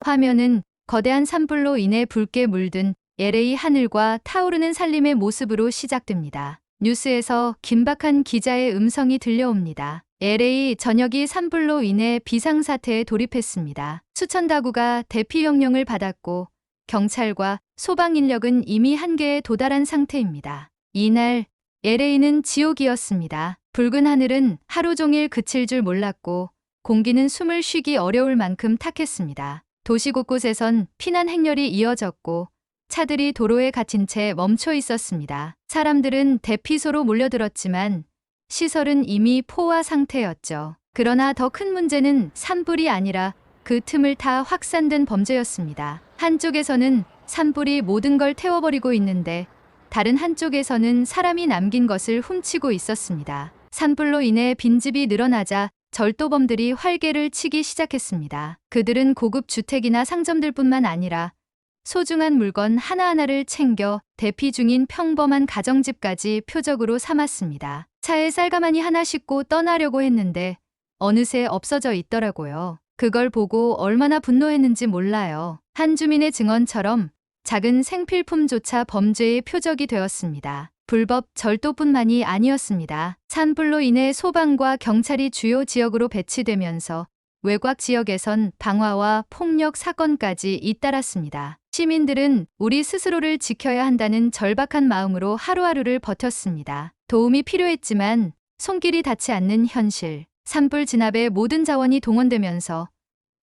화면은 거대한 산불로 인해 붉게 물든 LA 하늘과 타오르는 산림의 모습으로 시작됩니다. 뉴스에서 긴박한 기자의 음성이 들려옵니다. LA 전역이 산불로 인해 비상사태에 돌입했습니다. 수천 다구가 대피 명령을 받았고 경찰과 소방 인력은 이미 한계에 도달한 상태입니다. 이날 LA는 지옥이었습니다. 붉은 하늘은 하루 종일 그칠 줄 몰랐고 공기는 숨을 쉬기 어려울 만큼 탁했습니다. 도시 곳곳에선 피난 행렬이 이어졌고 차들이 도로에 갇힌 채 멈춰 있었습니다. 사람들은 대피소로 몰려들었지만 시설은 이미 포화 상태였죠. 그러나 더 큰 문제는 산불이 아니라 그 틈을 타 확산된 범죄였습니다. 한쪽에서는 산불이 모든 걸 태워버리고 있는데 다른 한쪽에서는 사람이 남긴 것을 훔치고 있었습니다. 산불로 인해 빈집이 늘어나자 절도범들이 활개를 치기 시작했습니다. 그들은 고급 주택이나 상점들뿐만 아니라 소중한 물건 하나하나를 챙겨 대피 중인 평범한 가정집까지 표적으로 삼았습니다. 차에 쌀가마니 하나 싣고 떠나려고 했는데 어느새 없어져 있더라고요. 그걸 보고 얼마나 분노했는지 몰라요. 한 주민의 증언처럼 작은 생필품조차 범죄의 표적이 되었습니다. 불법 절도뿐만이 아니었습니다. 산불로 인해 소방과 경찰이 주요 지역으로 배치되면서 외곽 지역에선 방화와 폭력 사건까지 잇따랐습니다. 시민들은 우리 스스로를 지켜야 한다는 절박한 마음으로 하루하루를 버텼습니다. 도움이 필요했지만 손길이 닿지 않는 현실. 산불 진압에 모든 자원이 동원되면서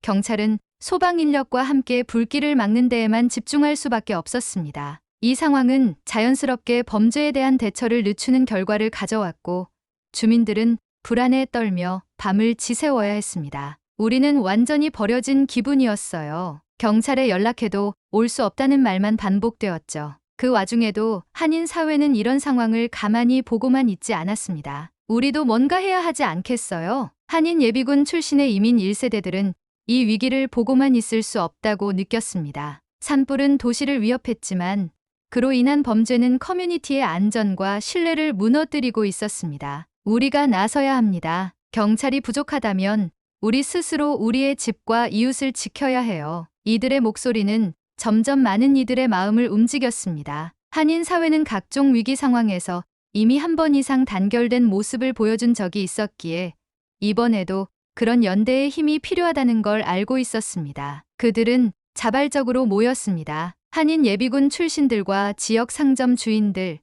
경찰은 소방 인력과 함께 불길을 막는 데에만 집중할 수밖에 없었습니다. 이 상황은 자연스럽게 범죄에 대한 대처를 늦추는 결과를 가져왔고 주민들은 불안에 떨며 밤을 지새워야 했습니다. 우리는 완전히 버려진 기분이었어요. 경찰에 연락해도 올 수 없다는 말만 반복되었죠. 그 와중에도 한인 사회는 이런 상황을 가만히 보고만 있지 않았습니다. 우리도 뭔가 해야 하지 않겠어요? 한인 예비군 출신의 이민 1세대들은 이 위기를 보고만 있을 수 없다고 느꼈습니다. 산불은 도시를 위협했지만 그로 인한 범죄는 커뮤니티의 안전과 신뢰를 무너뜨리고 있었습니다. 우리가 나서야 합니다. 경찰이 부족하다면 우리 스스로 우리의 집과 이웃을 지켜야 해요. 이들의 목소리는 점점 많은 이들의 마음을 움직였습니다. 한인 사회는 각종 위기 상황에서 이미 한 번 이상 단결된 모습을 보여준 적이 있었기에 이번에도 그런 연대의 힘이 필요하다는 걸 알고 있었습니다. 그들은 자발적으로 모였습니다. 한인 예비군 출신들과 지역 상점 주인들,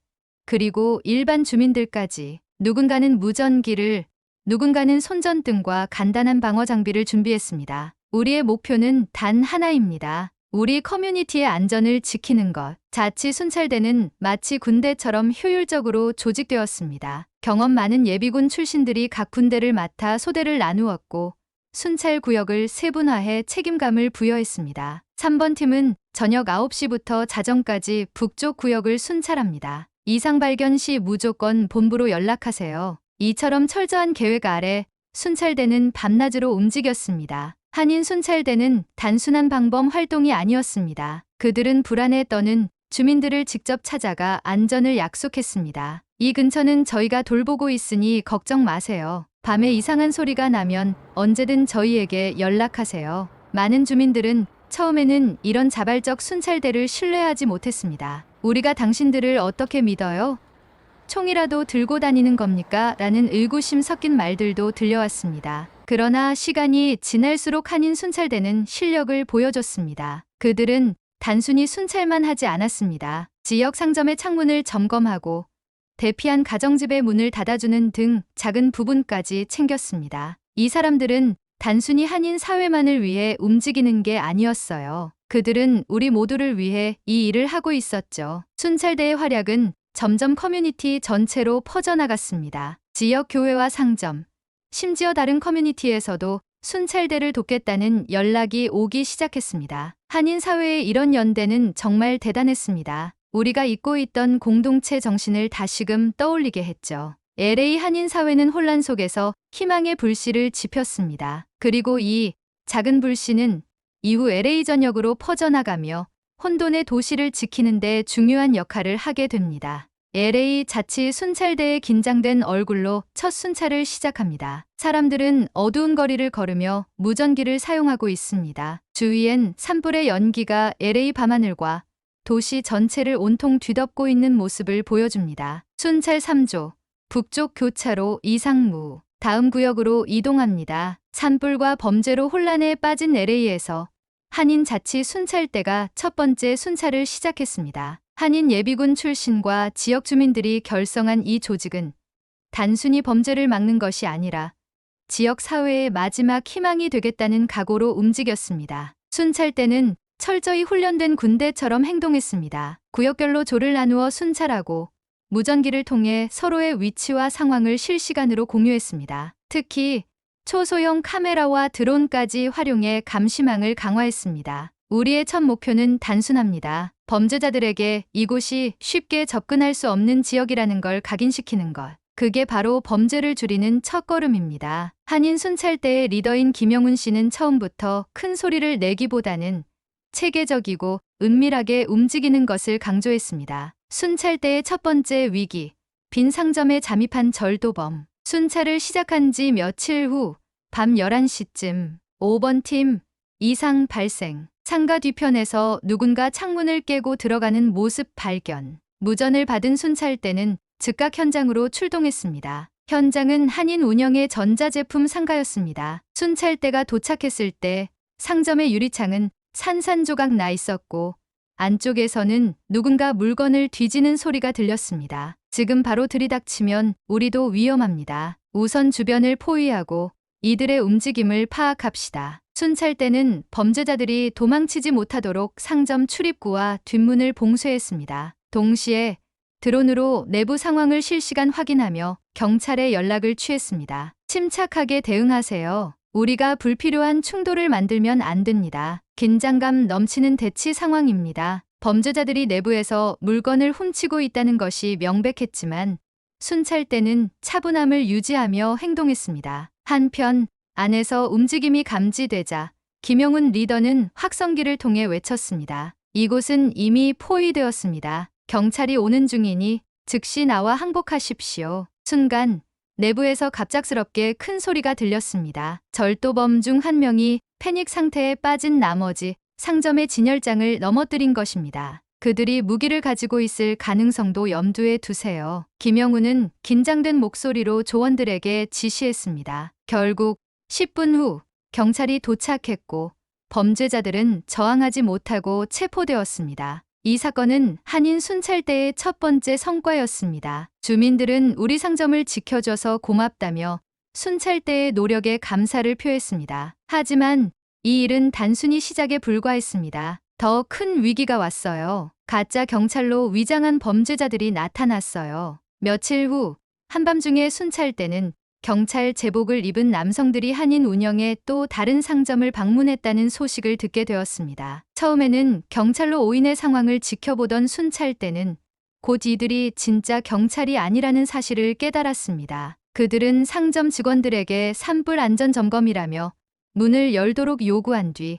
그리고 일반 주민들까지. 누군가는 무전기를, 누군가는 손전등과 간단한 방어 장비를 준비했습니다. 우리의 목표는 단 하나입니다. 우리 커뮤니티의 안전을 지키는 것. 자치 순찰대는 마치 군대처럼 효율적으로 조직되었습니다. 경험 많은 예비군 출신들이 각 군대를 맡아 소대를 나누었고 순찰 구역을 세분화해 책임감을 부여했습니다. 3번 팀은 저녁 9시부터 자정까지 북쪽 구역을 순찰합니다. 이상 발견 시 무조건 본부로 연락하세요. 이처럼 철저한 계획 아래 순찰대는 밤낮으로 움직였습니다. 한인 순찰대는 단순한 방범 활동이 아니었습니다. 그들은 불안에 떠는 주민들을 직접 찾아가 안전을 약속했습니다. 이 근처는 저희가 돌보고 있으니 걱정 마세요. 밤에 이상한 소리가 나면 언제든 저희에게 연락하세요. 많은 주민들은 처음에는 이런 자발적 순찰대를 신뢰하지 못했습니다. 우리가 당신들을 어떻게 믿어요? 총이라도 들고 다니는 겁니까? 라는 의구심 섞인 말들도 들려왔습니다. 그러나 시간이 지날수록 한인 순찰대는 실력을 보여줬습니다. 그들은 단순히 순찰만 하지 않았습니다. 지역 상점의 창문을 점검하고 대피한 가정집의 문을 닫아주는 등 작은 부분까지 챙겼습니다. 이 사람들은 단순히 한인 사회만을 위해 움직이는 게 아니었어요. 그들은 우리 모두를 위해 이 일을 하고 있었죠. 순찰대의 활약은 점점 커뮤니티 전체로 퍼져나갔습니다. 지역 교회와 상점, 심지어 다른 커뮤니티에서도 순찰대를 돕겠다는 연락이 오기 시작했습니다. 한인 사회의 이런 연대는 정말 대단했습니다. 우리가 잊고 있던 공동체 정신을 다시금 떠올리게 했죠. LA 한인 사회는 혼란 속에서 희망의 불씨를 지폈습니다. 그리고 이 작은 불씨는 이후 LA 전역으로 퍼져나가며 혼돈의 도시를 지키는 데 중요한 역할을 하게 됩니다. LA 자치 순찰대의 긴장된 얼굴로 첫 순찰을 시작합니다. 사람들은 어두운 거리를 걸으며 무전기를 사용하고 있습니다. 주위엔 산불의 연기가 LA 밤하늘과 도시 전체를 온통 뒤덮고 있는 모습을 보여줍니다. 순찰 3조, 북쪽 교차로 이상무. 다음 구역으로 이동합니다. 산불과 범죄로 혼란에 빠진 LA에서 한인 자치 순찰대가 첫 번째 순찰을 시작했습니다. 한인 예비군 출신과 지역 주민들이 결성한 이 조직은 단순히 범죄를 막는 것이 아니라 지역 사회의 마지막 희망이 되겠다는 각오로 움직였습니다. 순찰대는 철저히 훈련된 군대처럼 행동했습니다. 구역별로 조를 나누어 순찰하고 무전기를 통해 서로의 위치와 상황을 실시간으로 공유했습니다. 특히 초소형 카메라와 드론까지 활용해 감시망을 강화했습니다. 우리의 첫 목표는 단순합니다. 범죄자들에게 이곳이 쉽게 접근할 수 없는 지역이라는 걸 각인시키는 것. 그게 바로 범죄를 줄이는 첫걸음입니다. 한인 순찰대의 리더인 김영훈 씨는 처음부터 큰 소리를 내기보다는 체계적이고 은밀하게 움직이는 것을 강조했습니다. 순찰대의 첫 번째 위기, 빈 상점에 잠입한 절도범. 순찰을 시작한 지 며칠 후 밤 11시쯤 5번 팀 이상 발생. 상가 뒤편에서 누군가 창문을 깨고 들어가는 모습 발견. 무전을 받은 순찰대는 즉각 현장으로 출동했습니다. 현장은 한인 운영의 전자제품 상가였습니다. 순찰대가 도착했을 때 상점의 유리창은 산산조각 나 있었고 안쪽에서는 누군가 물건을 뒤지는 소리가 들렸습니다. 지금 바로 들이닥치면 우리도 위험합니다. 우선 주변을 포위하고 이들의 움직임을 파악합시다. 순찰대는 범죄자들이 도망치지 못하도록 상점 출입구와 뒷문을 봉쇄했습니다. 동시에 드론으로 내부 상황을 실시간 확인하며 경찰에 연락을 취했습니다. 침착하게 대응하세요. 우리가 불필요한 충돌을 만들면 안 됩니다. 긴장감 넘치는 대치 상황입니다. 범죄자들이 내부에서 물건을 훔치고 있다는 것이 명백했지만 순찰대는 차분함을 유지하며 행동했습니다. 한편 안에서 움직임이 감지되자 김영훈 리더는 확성기를 통해 외쳤습니다. 이곳은 이미 포위되었습니다. 경찰이 오는 중이니 즉시 나와 항복하십시오. 순간 내부에서 갑작스럽게 큰 소리가 들렸습니다. 절도범 중 한 명이 패닉 상태에 빠진 나머지 상점의 진열장을 넘어뜨린 것입니다. 그들이 무기를 가지고 있을 가능성도 염두에 두세요. 김영훈은 긴장된 목소리로 조원들에게 지시했습니다. 결국 10분 후 경찰이 도착했고 범죄자들은 저항하지 못하고 체포되었습니다. 이 사건은 한인 순찰대의 첫 번째 성과였습니다. 주민들은 우리 상점을 지켜줘서 고맙다며 순찰대의 노력에 감사를 표했습니다. 하지만 이 일은 단순히 시작에 불과했습니다. 더 큰 위기가 왔어요. 가짜 경찰로 위장한 범죄자들이 나타났어요. 며칠 후 한밤중에 순찰대는 경찰 제복을 입은 남성들이 한인 운영의 또 다른 상점을 방문했다는 소식을 듣게 되었습니다. 처음에는 경찰로 오인의 상황을 지켜보던 순찰대는 곧 이들이 진짜 경찰이 아니라는 사실을 깨달았습니다. 그들은 상점 직원들에게 산불 안전 점검이라며 문을 열도록 요구한 뒤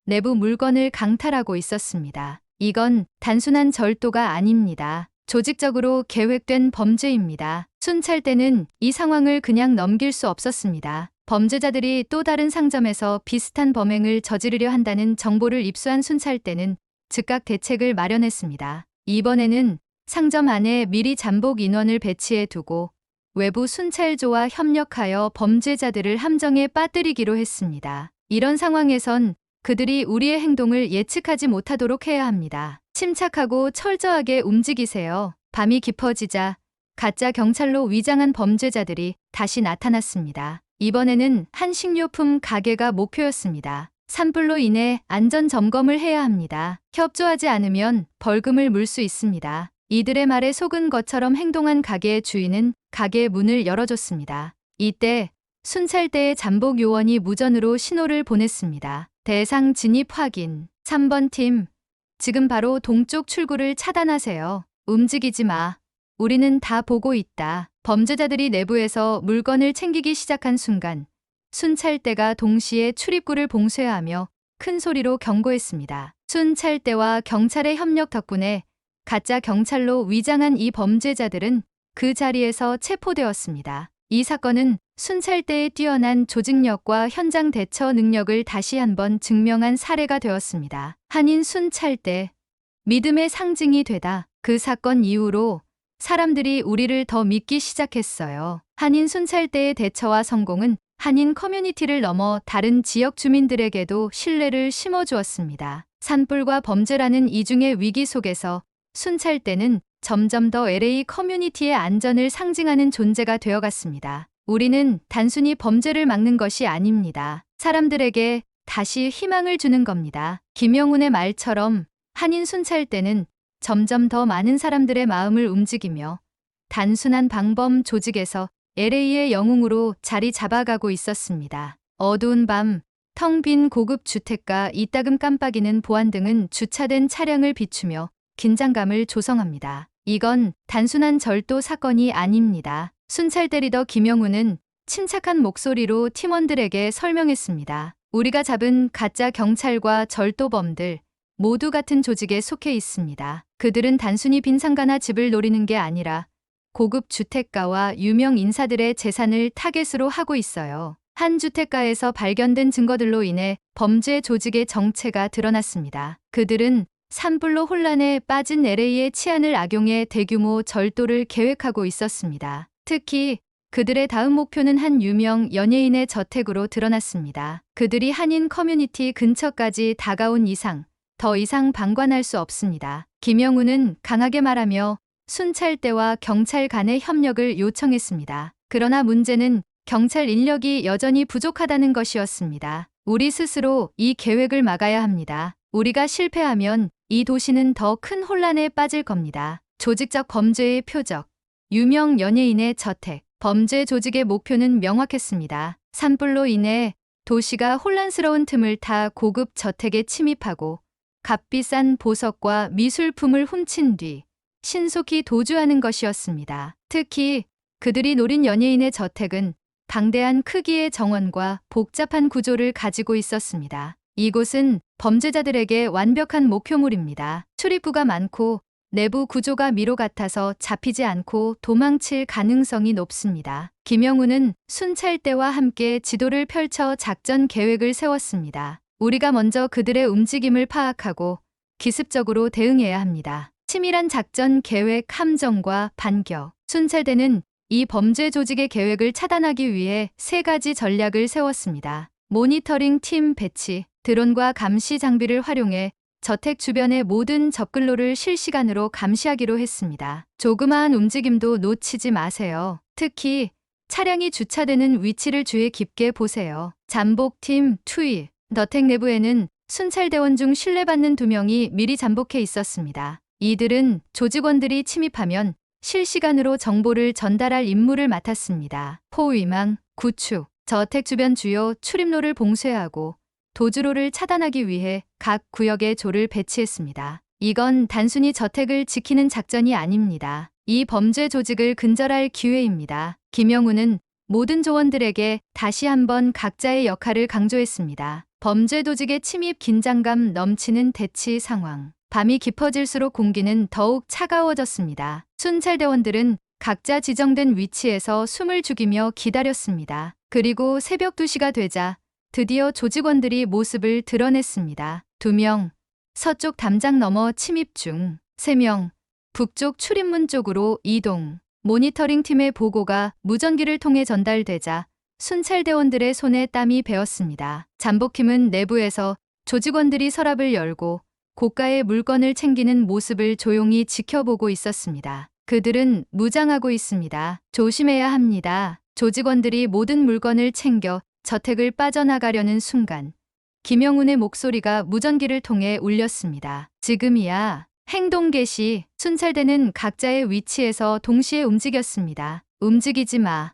내부 물건을 강탈하고 있었습니다. 이건 단순한 절도가 아닙니다. 조직적으로 계획된 범죄입니다. 순찰대는 이 상황을 그냥 넘길 수 없었습니다. 범죄자들이 또 다른 상점에서 비슷한 범행을 저지르려 한다는 정보를 입수한 순찰대는 즉각 대책을 마련했습니다. 이번에는 상점 안에 미리 잠복 인원을 배치해 두고 외부 순찰조와 협력하여 범죄자들을 함정에 빠뜨리기로 했습니다. 이런 상황에선 그들이 우리의 행동을 예측하지 못하도록 해야 합니다. 침착하고 철저하게 움직이세요. 밤이 깊어지자 가짜 경찰로 위장한 범죄자들이 다시 나타났습니다. 이번에는 한 식료품 가게가 목표였습니다. 산불로 인해 안전 점검을 해야 합니다. 협조하지 않으면 벌금을 물 수 있습니다. 이들의 말에 속은 것처럼 행동한 가게의 주인은 가게 문을 열어줬습니다. 이때 순찰대의 잠복 요원이 무전으로 신호를 보냈습니다. 대상 진입 확인. 3번 팀, 지금 바로 동쪽 출구를 차단하세요. 움직이지 마. 우리는 다 보고 있다. 범죄자들이 내부에서 물건을 챙기기 시작한 순간 순찰대가 동시에 출입구를 봉쇄하며 큰 소리로 경고했습니다. 순찰대와 경찰의 협력 덕분에 가짜 경찰로 위장한 이 범죄자들은 그 자리에서 체포되었습니다. 이 사건은 순찰대의 뛰어난 조직력과 현장 대처 능력을 다시 한번 증명한 사례가 되었습니다. 한인 순찰대, 믿음의 상징이 되다. 그 사건 이후로 사람들이 우리를 더 믿기 시작했어요. 한인 순찰대의 대처와 성공은 한인 커뮤니티를 넘어 다른 지역 주민들에게도 신뢰를 심어주었습니다. 산불과 범죄라는 이중의 위기 속에서 순찰대는 점점 더 LA 커뮤니티의 안전을 상징하는 존재가 되어갔습니다. 우리는 단순히 범죄를 막는 것이 아닙니다. 사람들에게 다시 희망을 주는 겁니다. 김영훈의 말처럼 한인 순찰대는 점점 더 많은 사람들의 마음을 움직이며 단순한 방범 조직에서 LA의 영웅으로 자리 잡아가고 있었습니다. 어두운 밤, 텅 빈 고급 주택가 이따금 깜빡이는 보안 등은 주차된 차량을 비추며 긴장감을 조성합니다. 이건 단순한 절도 사건이 아닙니다. 순찰대 리더 김영훈은 침착한 목소리로 팀원들에게 설명했습니다. 우리가 잡은 가짜 경찰과 절도범들 모두 같은 조직에 속해 있습니다. 그들은 단순히 빈상가나 집을 노리는 게 아니라 고급 주택가와 유명 인사들의 재산을 타겟으로 하고 있어요. 한 주택가에서 발견된 증거들로 인해 범죄 조직의 정체가 드러났습니다. 그들은 산불로 혼란에 빠진 LA의 치안을 악용해 대규모 절도를 계획하고 있었습니다. 특히 그들의 다음 목표는 한 유명 연예인의 저택으로 드러났습니다. 그들이 한인 커뮤니티 근처까지 다가온 이상 더 이상 방관할 수 없습니다. 김영훈은 강하게 말하며 순찰대와 경찰 간의 협력을 요청했습니다. 그러나 문제는 경찰 인력이 여전히 부족하다는 것이었습니다. 우리 스스로 이 계획을 막아야 합니다. 우리가 실패하면 이 도시는 더 큰 혼란에 빠질 겁니다. 조직적 범죄의 표적, 유명 연예인의 저택, 범죄 조직의 목표는 명확했습니다. 산불로 인해 도시가 혼란스러운 틈을 타 고급 저택에 침입하고 값비싼 보석과 미술품을 훔친 뒤 신속히 도주하는 것이었습니다. 특히 그들이 노린 연예인의 저택은 방대한 크기의 정원과 복잡한 구조를 가지고 있었습니다. 이곳은 범죄자들에게 완벽한 목표물입니다. 출입구가 많고 내부 구조가 미로 같아서 잡히지 않고 도망칠 가능성이 높습니다. 김영훈은 순찰대와 함께 지도를 펼쳐 작전 계획을 세웠습니다. 우리가 먼저 그들의 움직임을 파악하고 기습적으로 대응해야 합니다. 치밀한 작전 계획 함정과 반격. 순찰대는 이 범죄 조직의 계획을 차단하기 위해 3가지 전략을 세웠습니다. 모니터링 팀 배치, 드론과 감시 장비를 활용해 저택 주변의 모든 접근로를 실시간으로 감시하기로 했습니다. 조그마한 움직임도 놓치지 마세요. 특히 차량이 주차되는 위치를 주의 깊게 보세요. 잠복팀 투입. 저택 내부에는 순찰대원 중 신뢰받는 2명이 미리 잠복해 있었습니다. 이들은 조직원들이 침입하면 실시간으로 정보를 전달할 임무를 맡았습니다. 포위망, 구축, 저택 주변 주요 출입로를 봉쇄하고 도주로를 차단하기 위해 각 구역에 조를 배치했습니다. 이건 단순히 저택을 지키는 작전이 아닙니다. 이 범죄 조직을 근절할 기회입니다. 김영훈은 모든 조원들에게 다시 한번 각자의 역할을 강조했습니다. 범죄 조직의 침입 긴장감 넘치는 대치 상황. 밤이 깊어질수록 공기는 더욱 차가워졌습니다. 순찰대원들은 각자 지정된 위치에서 숨을 죽이며 기다렸습니다. 그리고 새벽 2시가 되자 드디어 조직원들이 모습을 드러냈습니다. 2명, 서쪽 담장 너머 침입 중. 3명, 북쪽 출입문 쪽으로 이동. 모니터링 팀의 보고가 무전기를 통해 전달되자 순찰대원들의 손에 땀이 배었습니다. 잠복팀은 내부에서 조직원들이 서랍을 열고 고가의 물건을 챙기는 모습을 조용히 지켜보고 있었습니다. 그들은 무장하고 있습니다. 조심해야 합니다. 조직원들이 모든 물건을 챙겨 저택을 빠져나가려는 순간 김영훈의 목소리가 무전기를 통해 울렸습니다. 지금이야. 행동 개시. 순찰대는 각자의 위치에서 동시에 움직였습니다. 움직이지 마.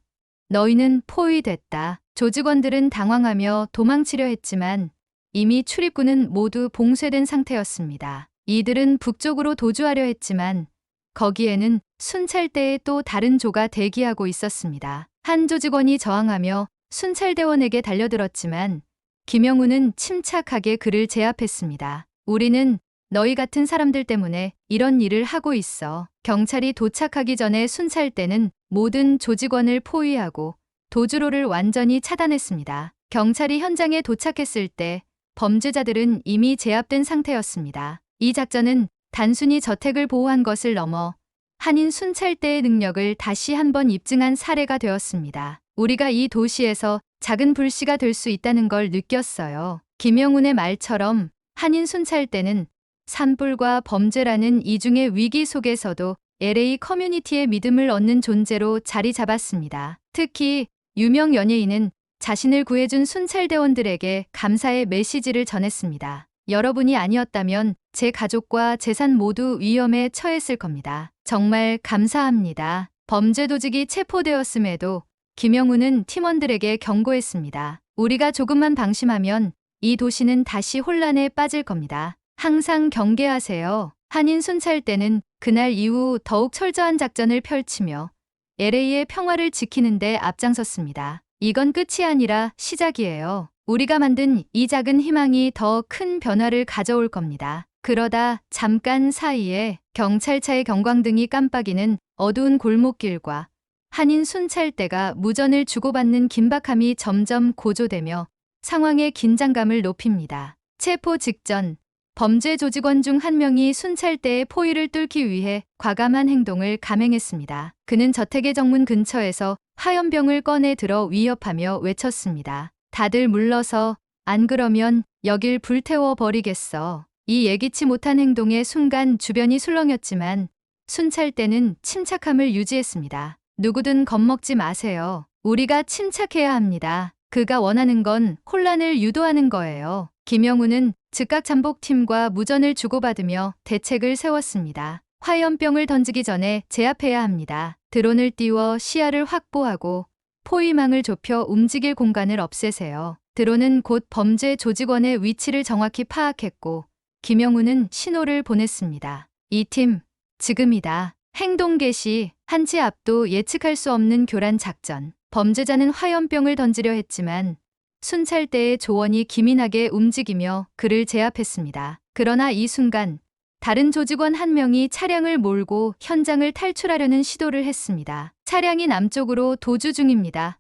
너희는 포위됐다. 조직원들은 당황하며 도망치려 했지만 이미 출입구는 모두 봉쇄된 상태였습니다. 이들은 북쪽으로 도주하려 했지만 거기에는 순찰대의 또 다른 조가 대기하고 있었습니다. 한 조직원이 저항하며 순찰대원에게 달려들었지만 김영훈은 침착하게 그를 제압했습니다. 우리는 너희 같은 사람들 때문에 이런 일을 하고 있어. 경찰이 도착하기 전에 순찰대는 모든 조직원을 포위하고 도주로를 완전히 차단했습니다. 경찰이 현장에 도착했을 때 범죄자들은 이미 제압된 상태였습니다. 이 작전은 단순히 저택을 보호한 것을 넘어 한인 순찰대의 능력을 다시 한번 입증한 사례가 되었습니다. 우리가 이 도시에서 작은 불씨가 될 수 있다는 걸 느꼈어요. 김영훈의 말처럼 한인 순찰대는 산불과 범죄라는 이중의 위기 속에서도 LA 커뮤니티의 믿음을 얻는 존재로 자리 잡았습니다. 특히 유명 연예인은 자신을 구해준 순찰대원들에게 감사의 메시지를 전했습니다. 여러분이 아니었다면 제 가족과 재산 모두 위험에 처했을 겁니다. 정말 감사합니다. 범죄 조직이 체포되었음에도 김영훈은 팀원들에게 경고했습니다. 우리가 조금만 방심하면 이 도시는 다시 혼란에 빠질 겁니다. 항상 경계하세요. 한인 순찰대는 그날 이후 더욱 철저한 작전을 펼치며 LA의 평화를 지키는 데 앞장섰습니다. 이건 끝이 아니라 시작이에요. 우리가 만든 이 작은 희망이 더 큰 변화를 가져올 겁니다. 그러다 잠깐 사이에 경찰차의 경광등이 깜빡이는 어두운 골목길과 한인 순찰대가 무전을 주고받는 긴박함이 점점 고조되며 상황의 긴장감을 높입니다. 체포 직전 범죄 조직원 중 한 명이 순찰대의 포위를 뚫기 위해 과감한 행동을 감행했습니다. 그는 저택의 정문 근처에서 화염병을 꺼내 들어 위협하며 외쳤습니다. 다들 물러서, 안 그러면 여길 불태워 버리겠어. 이 예기치 못한 행동에 순간 주변이 술렁였지만 순찰대는 침착함을 유지했습니다. 누구든 겁먹지 마세요. 우리가 침착해야 합니다. 그가 원하는 건 혼란을 유도하는 거예요. 김영훈은 즉각 잠복팀과 무전을 주고받으며 대책을 세웠습니다. 화염병을 던지기 전에 제압해야 합니다. 드론을 띄워 시야를 확보하고 포위망을 좁혀 움직일 공간을 없애세요. 드론은 곧 범죄 조직원의 위치를 정확히 파악했고 김영훈은 신호를 보냈습니다. 이 팀, 지금이다. 행동 개시, 한치 앞도 예측할 수 없는 교란 작전. 범죄자는 화염병을 던지려 했지만 순찰대의 조원이 기민하게 움직이며 그를 제압했습니다. 그러나 이 순간 다른 조직원 한 명이 차량을 몰고 현장을 탈출하려는 시도를 했습니다. 차량이 남쪽으로 도주 중입니다.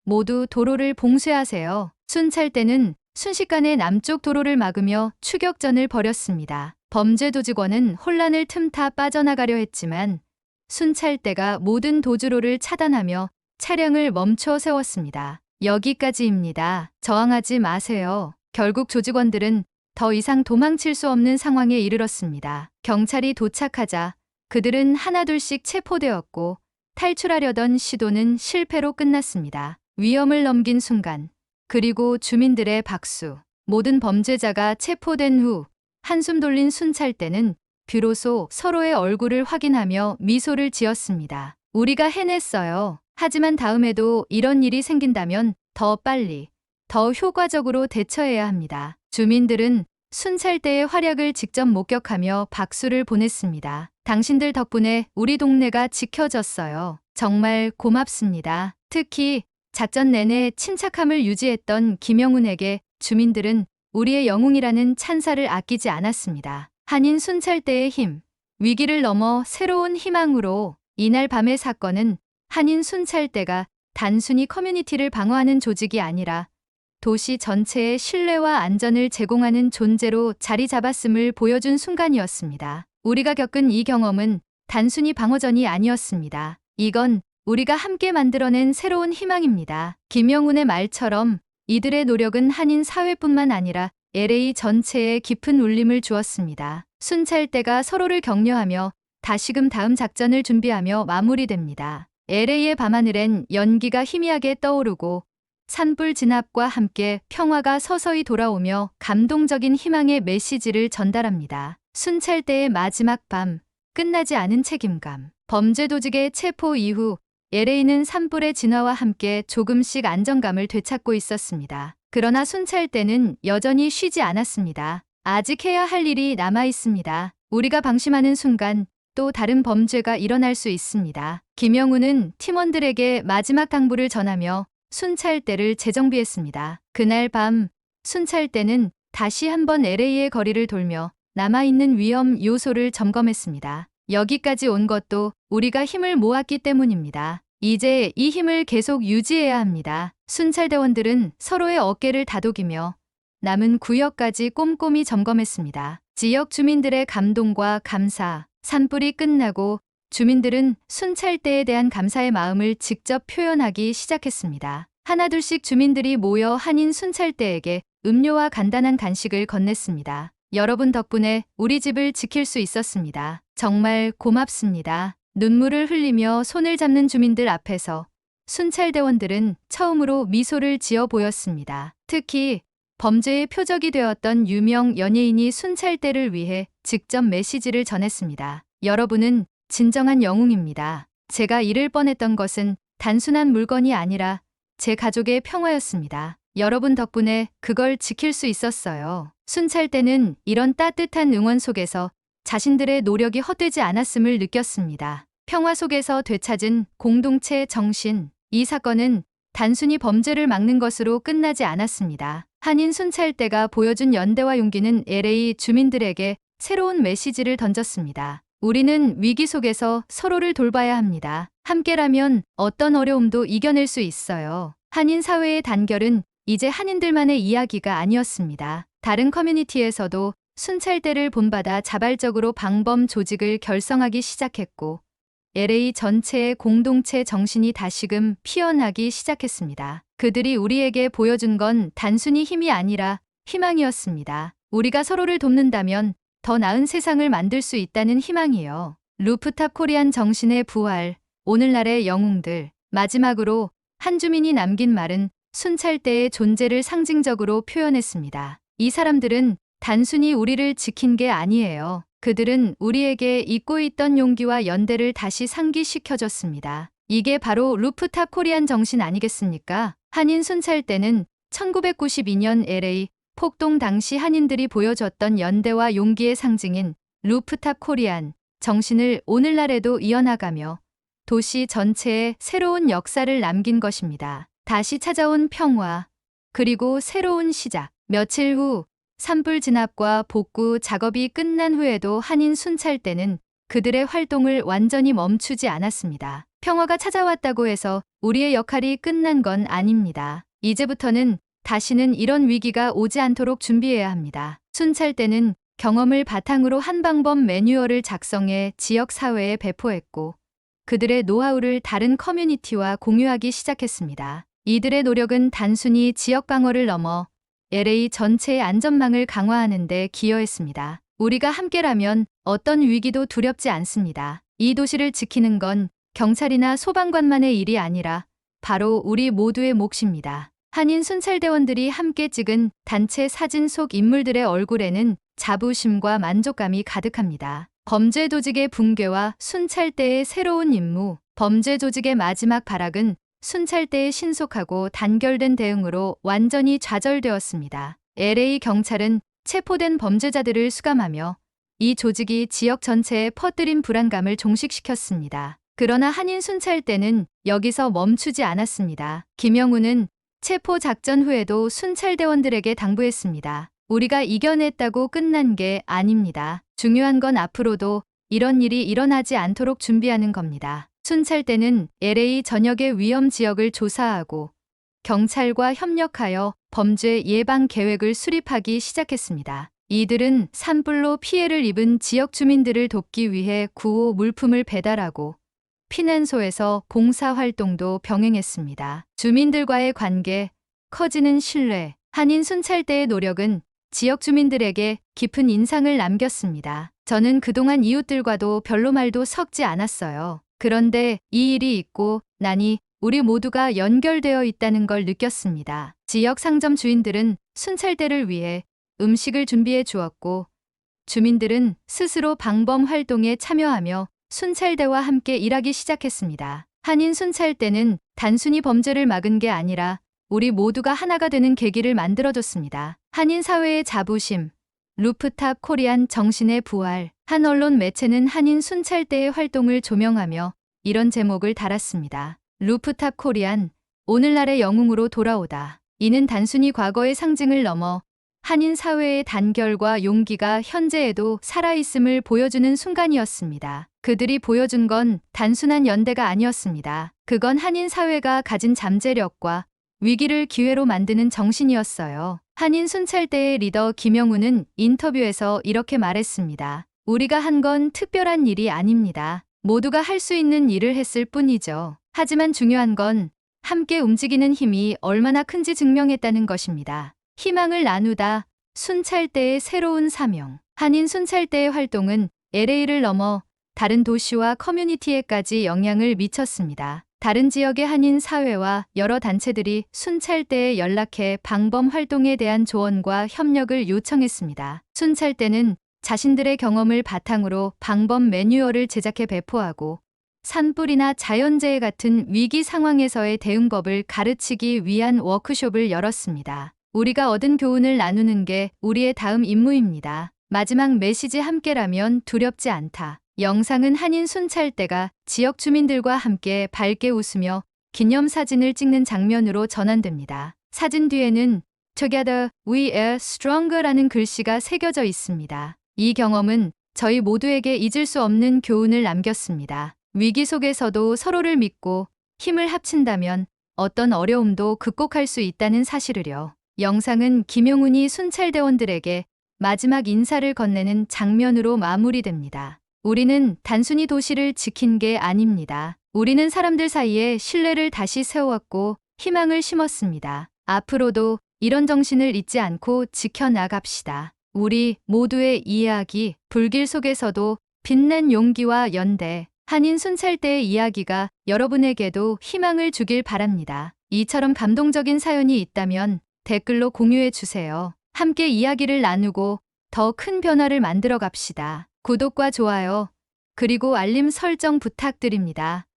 모두 도로를 봉쇄하세요. 순찰대는 순식간에 남쪽 도로를 막으며 추격전을 벌였습니다. 범죄 조직원은 혼란을 틈타 빠져나가려 했지만 순찰대가 모든 도주로를 차단하며 차량을 멈춰 세웠습니다. 여기까지입니다. 저항하지 마세요. 결국 조직원들은 더 이상 도망칠 수 없는 상황에 이르렀습니다. 경찰이 도착하자 그들은 하나둘씩 체포되었고 탈출하려던 시도는 실패로 끝났습니다. 위험을 넘긴 순간, 그리고 주민들의 박수. 모든 범죄자가 체포된 후 한숨 돌린 순찰대는 비로소 서로의 얼굴을 확인하며 미소를 지었습니다. 우리가 해냈어요. 하지만 다음에도 이런 일이 생긴다면 더 빨리, 더 효과적으로 대처해야 합니다. 주민들은 순찰대의 활약을 직접 목격하며 박수를 보냈습니다. 당신들 덕분에 우리 동네가 지켜졌어요. 정말 고맙습니다. 특히 작전 내내 침착함을 유지했던 김영훈에게 주민들은 우리의 영웅이라는 찬사를 아끼지 않았습니다. 한인 순찰대의 힘, 위기를 넘어 새로운 희망으로. 이날 밤의 사건은 한인 순찰대가 단순히 커뮤니티를 방어하는 조직이 아니라 도시 전체의 신뢰와 안전을 제공하는 존재로 자리 잡았음을 보여준 순간이었습니다. 우리가 겪은 이 경험은 단순히 방어전이 아니었습니다. 이건 우리가 함께 만들어낸 새로운 희망입니다. 김영훈의 말처럼 이들의 노력은 한인 사회뿐만 아니라 LA 전체에 깊은 울림을 주었습니다. 순찰대가 서로를 격려하며 다시금 다음 작전을 준비하며 마무리됩니다. LA의 밤하늘엔 연기가 희미하게 떠오르고 산불 진압과 함께 평화가 서서히 돌아오며 감동적인 희망의 메시지를 전달합니다. 순찰대의 마지막 밤, 끝나지 않은 책임감. 범죄 조직의 체포 이후 LA는 산불의 진화와 함께 조금씩 안정감을 되찾고 있었습니다. 그러나 순찰대는 여전히 쉬지 않았습니다. 아직 해야 할 일이 남아 있습니다. 우리가 방심하는 순간 또 다른 범죄가 일어날 수 있습니다. 김영훈은 팀원들에게 마지막 당부를 전하며 순찰대를 재정비했습니다. 그날 밤 순찰대는 다시 한번 LA의 거리를 돌며 남아있는 위험 요소를 점검했습니다. 여기까지 온 것도 우리가 힘을 모았기 때문입니다. 이제 이 힘을 계속 유지해야 합니다. 순찰대원들은 서로의 어깨를 다독이며 남은 구역까지 꼼꼼히 점검했습니다. 지역 주민들의 감동과 감사, 산불이 끝나고 주민들은 순찰대에 대한 감사의 마음을 직접 표현하기 시작했습니다. 하나둘씩 주민들이 모여 한인 순찰대에게 음료와 간단한 간식을 건넸습니다. 여러분 덕분에 우리 집을 지킬 수 있었습니다. 정말 고맙습니다. 눈물을 흘리며 손을 잡는 주민들 앞에서 순찰대원들은 처음으로 미소를 지어 보였습니다. 특히 범죄의 표적이 되었던 유명 연예인이 순찰대를 위해 직접 메시지를 전했습니다. 여러분은 진정한 영웅입니다. 제가 잃을 뻔했던 것은 단순한 물건이 아니라 제 가족의 평화였습니다. 여러분 덕분에 그걸 지킬 수 있었어요. 순찰대는 이런 따뜻한 응원 속에서 자신들의 노력이 헛되지 않았음을 느꼈습니다. 평화 속에서 되찾은 공동체 정신. 이 사건은 단순히 범죄를 막는 것으로 끝나지 않았습니다. 한인 순찰대가 보여준 연대와 용기는 LA 주민들에게 새로운 메시지를 던졌습니다. 우리는 위기 속에서 서로를 돌봐야 합니다. 함께라면 어떤 어려움도 이겨낼 수 있어요. 한인 사회의 단결은 이제 한인들만의 이야기가 아니었습니다. 다른 커뮤니티에서도 순찰대를 본받아 자발적으로 방범 조직을 결성하기 시작했고 LA 전체의 공동체 정신이 다시금 피어나기 시작했습니다. 그들이 우리에게 보여준 건 단순히 힘이 아니라 희망이었습니다. 우리가 서로를 돕는다면 더 나은 세상을 만들 수 있다는 희망이요. 루프탑 코리안 정신의 부활, 오늘날의 영웅들. 마지막으로 한 주민이 남긴 말은 순찰대의 존재를 상징적으로 표현했습니다. 이 사람들은 단순히 우리를 지킨 게 아니에요. 그들은 우리에게 잊고 있던 용기와 연대를 다시 상기시켜줬습니다. 이게 바로 루프탑 코리안 정신 아니겠습니까? 한인 순찰대는 1992년 LA 폭동 당시 한인들이 보여줬던 연대와 용기의 상징인 루프탑 코리안 정신을 오늘날에도 이어나가며 도시 전체에 새로운 역사를 남긴 것입니다. 다시 찾아온 평화, 그리고 새로운 시작. 며칠 후 산불 진압과 복구 작업이 끝난 후에도 한인 순찰대는 그들의 활동을 완전히 멈추지 않았습니다. 평화가 찾아왔다고 해서 우리의 역할이 끝난 건 아닙니다. 이제부터는 다시는 이런 위기가 오지 않도록 준비해야 합니다. 순찰대는 경험을 바탕으로 한방범 매뉴얼을 작성해 지역 사회에 배포했고 그들의 노하우를 다른 커뮤니티와 공유하기 시작했습니다. 이들의 노력은 단순히 지역 방어를 넘어 LA 전체의 안전망을 강화하는 데 기여했습니다. 우리가 함께라면 어떤 위기도 두렵지 않습니다. 이 도시를 지키는 건 경찰이나 소방관만의 일이 아니라 바로 우리 모두의 몫입니다. 한인 순찰대원들이 함께 찍은 단체 사진 속 인물들의 얼굴에는 자부심과 만족감이 가득합니다. 범죄 조직의 붕괴와 순찰대의 새로운 임무. 범죄 조직의 마지막 발악은 순찰대의 신속하고 단결된 대응으로 완전히 좌절되었습니다. LA 경찰은 체포된 범죄자들을 수감하며 이 조직이 지역 전체에 퍼뜨린 불안감을 종식시켰습니다. 그러나 한인 순찰대는 여기서 멈추지 않았습니다. 김영우는 체포 작전 후에도 순찰대원들에게 당부했습니다. 우리가 이겨냈다고 끝난 게 아닙니다. 중요한 건 앞으로도 이런 일이 일어나지 않도록 준비하는 겁니다. 순찰대는 LA 전역의 위험 지역을 조사하고 경찰과 협력하여 범죄 예방 계획을 수립하기 시작했습니다. 이들은 산불로 피해를 입은 지역 주민들을 돕기 위해 구호 물품을 배달하고 피난소에서 봉사활동도 병행했습니다. 주민들과의 관계, 커지는 신뢰, 한인 순찰대의 노력은 지역 주민들에게 깊은 인상을 남겼습니다. 저는 그동안 이웃들과도 별로 말도 섞지 않았어요. 그런데 이 일이 있고 나니 우리 모두가 연결되어 있다는 걸 느꼈습니다. 지역 상점 주인들은 순찰대를 위해 음식을 준비해 주었고 주민들은 스스로 방범 활동에 참여하며 순찰대와 함께 일하기 시작했습니다. 한인 순찰대는 단순히 범죄를 막은 게 아니라 우리 모두가 하나가 되는 계기를 만들어줬습니다. 한인 사회의 자부심, 루프탑 코리안 정신의 부활. 한 언론 매체는 한인 순찰대의 활동을 조명하며 이런 제목을 달았습니다. 루프탑 코리안, 오늘날의 영웅으로 돌아오다. 이는 단순히 과거의 상징을 넘어 한인 사회의 단결과 용기가 현재에도 살아있음을 보여주는 순간이었습니다. 그들이 보여준 건 단순한 연대가 아니었습니다. 그건 한인 사회가 가진 잠재력과 위기를 기회로 만드는 정신이었어요. 한인 순찰대의 리더 김영우는 인터뷰에서 이렇게 말했습니다. 우리가 한 건 특별한 일이 아닙니다. 모두가 할 수 있는 일을 했을 뿐이죠. 하지만 중요한 건 함께 움직이는 힘이 얼마나 큰지 증명했다는 것입니다. 희망을 나누다, 순찰대의 새로운 사명. 한인 순찰대의 활동은 LA를 넘어 다른 도시와 커뮤니티에까지 영향을 미쳤습니다. 다른 지역의 한인 사회와 여러 단체들이 순찰대에 연락해 방범 활동에 대한 조언과 협력을 요청했습니다. 순찰대는 자신들의 경험을 바탕으로 방범 매뉴얼을 제작해 배포하고 산불이나 자연재해 같은 위기 상황에서의 대응법을 가르치기 위한 워크숍을 열었습니다. 우리가 얻은 교훈을 나누는 게 우리의 다음 임무입니다. 마지막 메시지 함께라면 두렵지 않다. 영상은 한인 순찰대가 지역 주민들과 함께 밝게 웃으며 기념사진을 찍는 장면으로 전환됩니다. 사진 뒤에는 Together we are stronger 라는 글씨가 새겨져 있습니다. 이 경험은 저희 모두에게 잊을 수 없는 교훈을 남겼습니다. 위기 속에서도 서로를 믿고 힘을 합친다면 어떤 어려움도 극복할 수 있다는 사실을요. 영상은 김용훈이 순찰대원들에게 마지막 인사를 건네는 장면으로 마무리됩니다. 우리는 단순히 도시를 지킨 게 아닙니다. 우리는 사람들 사이에 신뢰를 다시 세웠고 희망을 심었습니다. 앞으로도 이런 정신을 잊지 않고 지켜나갑시다. 우리 모두의 이야기, 불길 속에서도 빛난 용기와 연대, 한인 순찰대의 이야기가 여러분에게도 희망을 주길 바랍니다. 이처럼 감동적인 사연이 있다면 댓글로 공유해 주세요. 함께 이야기를 나누고 더 큰 변화를 만들어 갑시다. 구독과 좋아요, 그리고 알림 설정 부탁드립니다.